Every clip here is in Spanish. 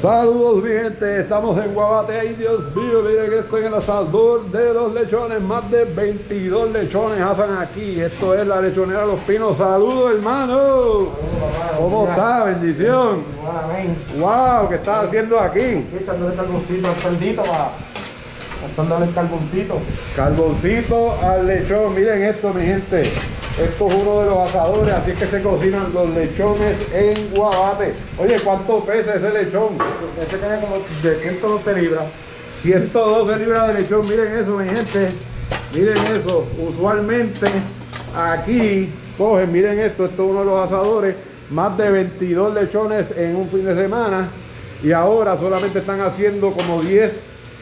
Saludos mi gente, estamos en Guabate. Ay Dios mío, miren que estoy en el asador de los lechones. Más de 22 lechones hacen aquí. Esto es la lechonera Los Pinos. Saludos hermano. ¿Cómo está? Bendición. Wow, ¿qué estás haciendo aquí? Echándole carboncito al cerdito, echándole el carboncito. Carboncito al lechón. Miren esto mi gente. Esto es uno de los asadores, así es que se cocinan los lechones en Guabate. Oye, ¿cuánto pesa ese lechón? Ese tiene como de 112 libras. 112 libras de lechón, miren eso, mi gente. Miren eso. Usualmente aquí cogen, miren esto es uno de los asadores, más de 22 lechones en un fin de semana. Y ahora solamente están haciendo como 10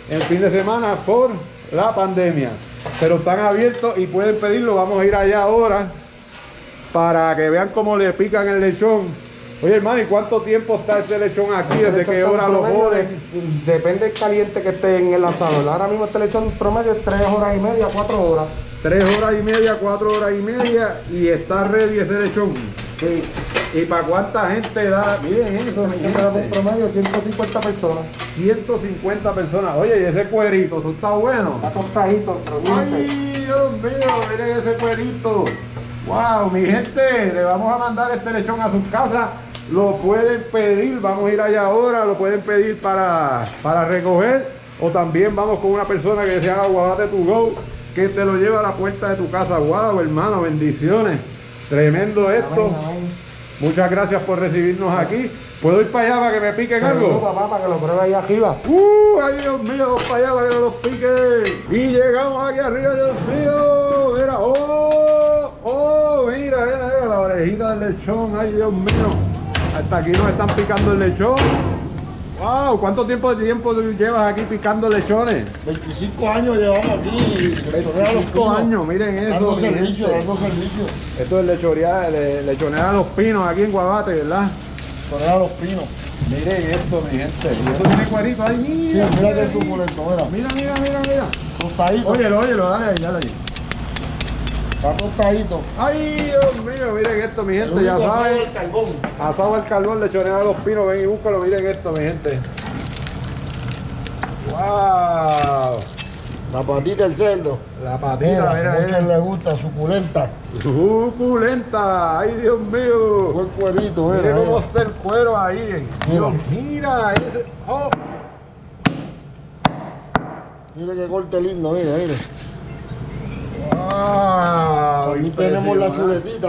en fin de semana por la pandemia. Pero están abiertos y pueden pedirlo. Vamos a ir allá ahora para que vean cómo le pican el lechón. Oye hermano, ¿y cuánto tiempo está este lechón aquí? ¿Desde qué hora lo joden? Depende del caliente que esté en el asador. Ahora mismo este lechón promedio es 3 horas y media, 4 horas. 3 horas y media, 4 horas y media y está ready ese lechón. Sí. ¿Y para cuánta gente da? Miren eso, mi gente. Un promedio de 150 personas. 150 personas. Oye, y ese cuerito, eso está bueno. Está tostadito, ¡Ay, Dios mío! Miren ese cuerito. ¡Wow! Mi gente, le vamos a mandar este lechón a sus casas. Lo pueden pedir, vamos a ir allá ahora, lo pueden pedir para recoger. O también vamos con una persona que se haga Guabate to go, que te lo lleva a la puerta de tu casa. ¡Wow, hermano! Bendiciones. Tremendo esto. Amén, amén. Muchas gracias por recibirnos aquí. ¿Puedo ir para allá para que me piquen algo? Papá, para que lo pruebe ahí arriba. ¡Ay, Dios mío! Vamos para allá para que no los piquen. Y llegamos aquí arriba, Dios mío. Mira, mira la orejita del lechón. ¡Ay, Dios mío! Hasta aquí nos están picando el lechón. ¡Wow! ¿Cuánto tiempo llevas aquí picando lechones? 25 años llevamos aquí. 25 años, miren eso. Dando mi servicio, gente. dando servicio. Esto es lechonera Los Pinos aquí en Guabate, ¿verdad? Torrea Los Pinos. Miren esto, mi gente. Y esto tiene cuerito. ¡Ay, mira! Sí, mira que suculento, mira. Mira. Tostadito. Óyelo, dale ahí. Está tostadito. ¡Ay, Dios mío! Miren esto, mi gente, ya saben. El carbón. Asado al carbón, lechonera Los Pinos, ven y búscalo, miren esto, mi gente. ¡Wow! La patita del cerdo. La patita, a muchos les gusta, suculenta. Suculenta, ¡ay, Dios mío! Buen cuerito, Mire cómo mira. está el cuero ahí. Mira ese. ¡Oh! Mira qué corte lindo, mira. ¡Wow! Aquí tenemos la chuletita.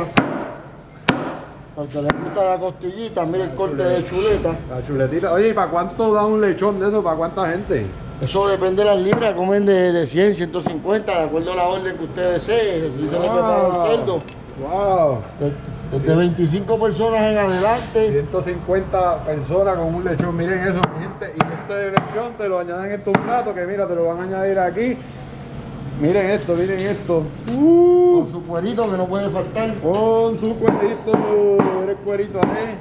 Al que le gusta la costillita, mira el corte de chuleta. La chuletita. Oye, ¿y para cuánto da un lechón de eso? ¿Para cuánta gente? Eso depende de las libras, comen de 100, 150, de acuerdo a la orden que usted desee. Si se le prepara el cerdo. ¡Wow! Desde 25 personas en adelante. 150 personas con un lechón, miren eso, mi gente. Y este lechón te lo añaden en tu plato, que mira, te lo van a añadir aquí. Miren esto. Con su cuerito que no puede faltar. Con su cuerito, el cuerito ahí.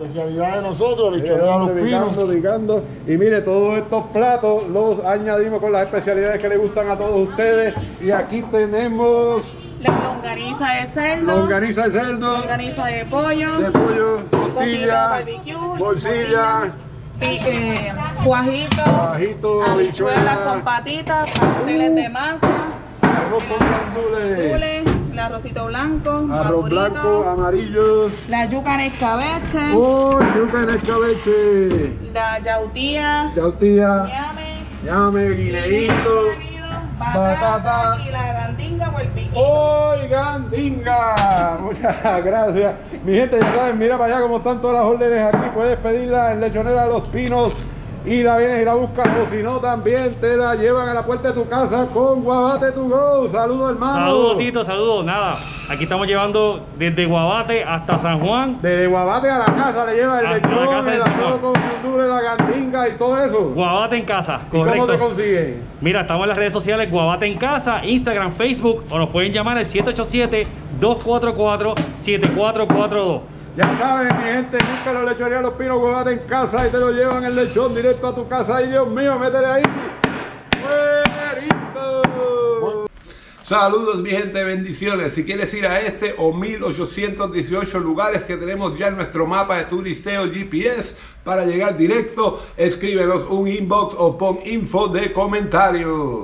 Especialidad de nosotros, lechonera Los Pinos. Picando. Y mire, todos estos platos los añadimos con las especialidades que le gustan a todos ustedes. Y aquí tenemos La longaniza de cerdo. longaniza de cerdo, Longaniza de pollo. costilla, barbecue, morcilla, cuajito. bajito, Habichuelas con patitas, pasteles de masa. arroz con gandules, Gules, el arrocito blanco, arroz madurito, blanco, amarillo, la yuca en escabeche, yuca en escabeche, la yautía, yautía, llame, guineíto, batata y la gandinga o el piquito. ¡Oy, gandinga! Muchas gracias. Mi gente, ya saben, mira para allá cómo están todas las órdenes aquí. Puedes pedirla en Lechonera Los Pinos y la vienes y la buscas, o si no, también te la llevan a la puerta de tu casa con Guabate to go. Saludos, hermano. Saludos, Tito, saludos. Nada, aquí estamos llevando desde Guabate hasta San Juan. Desde Guabate a la casa le lleva el Hasta la lechón, casa de el San arroz Juan. con gandules, la gandinga y todo eso. Guabate en casa, ¿Y cómo te correcto. consiguen? Mira, estamos en las redes sociales Guabate en casa, Instagram, Facebook, o nos pueden llamar al 787-244-7442. Ya saben, mi gente, nunca lo lechonería Los Pinos, Guabate en casa y te lo llevan el lechón directo a tu casa. ¡Ay, Dios mío, métele ahí! ¡Fuerito! Saludos mi gente, bendiciones. Si quieres ir a este o 1818 lugares que tenemos ya en nuestro mapa de turisteo GPS, para llegar directo, escríbenos un inbox o pon info de comentario.